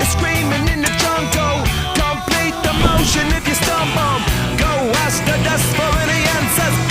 You're screaming in the jungle. Complete the motion if you stumble. Go ask the dust for any answers.